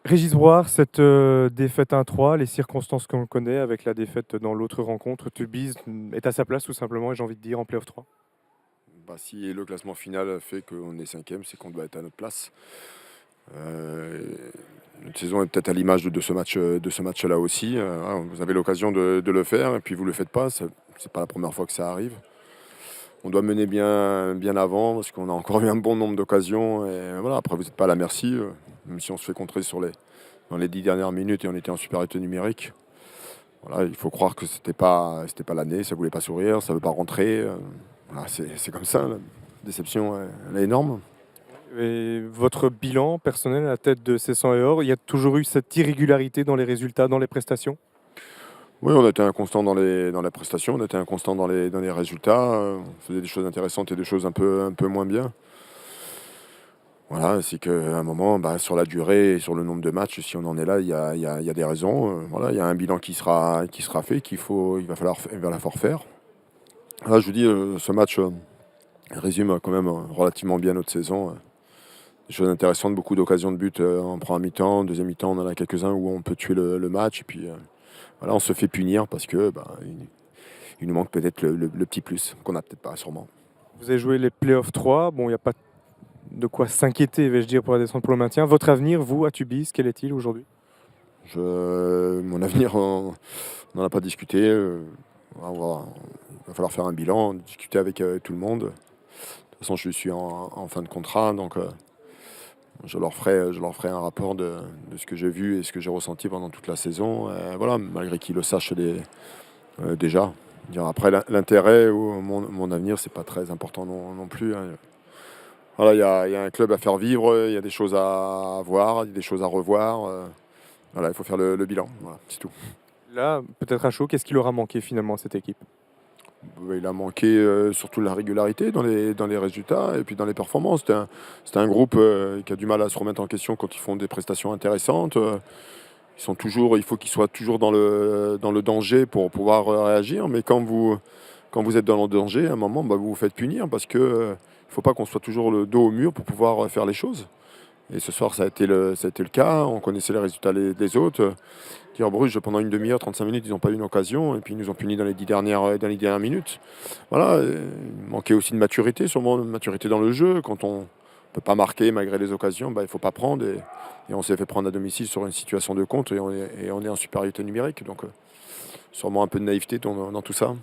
Régis Brouard, cette défaite 1-3, les circonstances qu'on connaît avec la défaite dans l'autre rencontre, Tubize est à sa place tout simplement, et j'ai envie de dire en play-off 3. Bah, si le classement final fait qu'on est cinquième, c'est qu'on doit être à notre place. Euh, Notre saison est peut-être à l'image de ce match-là aussi. Voilà, vous avez l'occasion de le faire et puis vous ne le faites pas. C'est pas la première fois que ça arrive. On doit mener bien avant parce qu'on a encore eu un bon nombre d'occasions. Et voilà, après, vous n'êtes pas à la merci, même si on se fait contrer dans les 10 dernières minutes et on était en supériorité numérique. Voilà, il faut croire que c'était pas l'année, ça voulait pas sourire, ça veut pas rentrer. Voilà, c'est comme ça. La déception, elle est énorme. Et votre bilan personnel à la tête de ces 100 et or, il y a toujours eu cette irrégularité dans les résultats, dans les prestations? Oui, on était inconstant dans la prestation, on était inconstant dans les résultats. On faisait des choses intéressantes et des choses un peu moins bien. Voilà, c'est qu'à un moment, bah, sur la durée et sur le nombre de matchs, si on en est là, il y a des raisons. Voilà, il y a un bilan qui sera fait, il va falloir faire. Là, je vous dis, ce match résume quand même relativement bien notre saison. Des choses intéressantes, beaucoup d'occasions de but en première mi-temps. Deuxième mi-temps, on en a quelques-uns où on peut tuer le match. Et puis voilà, on se fait punir parce que bah, il nous manque peut-être le petit plus qu'on n'a peut-être pas sûrement. Vous avez joué les play-off 3, bon, il n'y a pas de quoi s'inquiéter, vais-je dire, pour la descente pour le maintien. Votre avenir, vous, à Tubize, quel est-il aujourd'hui? Mon avenir, on n'en a pas discuté. Il va falloir faire un bilan, discuter avec tout le monde. De toute façon, je suis en fin de contrat, donc je leur ferai un rapport de ce que j'ai vu et ce que j'ai ressenti pendant toute la saison. Voilà, malgré qu'ils le sachent déjà. Dire après, l'intérêt ou mon avenir, c'est pas très important non plus, hein. Voilà, il y a un club à faire vivre, il y a des choses à voir, il y a des choses à revoir. Voilà, il faut faire le bilan. Voilà, c'est tout. Là, peut-être à chaud, qu'est-ce qui leur a manqué finalement à cette équipe? Il a manqué surtout de la régularité dans les résultats et puis dans les performances. C'était un groupe qui a du mal à se remettre en question quand ils font des prestations intéressantes. Il faut qu'ils soient toujours dans le danger pour pouvoir réagir. Mais quand vous êtes dans le danger, à un moment, bah, vous vous faites punir parce que il ne faut pas qu'on soit toujours le dos au mur pour pouvoir faire les choses. Et ce soir, ça a été le cas. On connaissait les résultats des autres. Dire Bruges, pendant une demi-heure, 35 minutes, ils n'ont pas eu une occasion. Et puis, ils nous ont punis dans les dernières minutes. Voilà. Il manquait aussi de maturité, sûrement de maturité dans le jeu. Quand on ne peut pas marquer malgré les occasions, bah, il ne faut pas prendre. Et on s'est fait prendre à domicile sur une situation de contre. Et on est en supériorité numérique. Donc, sûrement un peu de naïveté dans tout ça.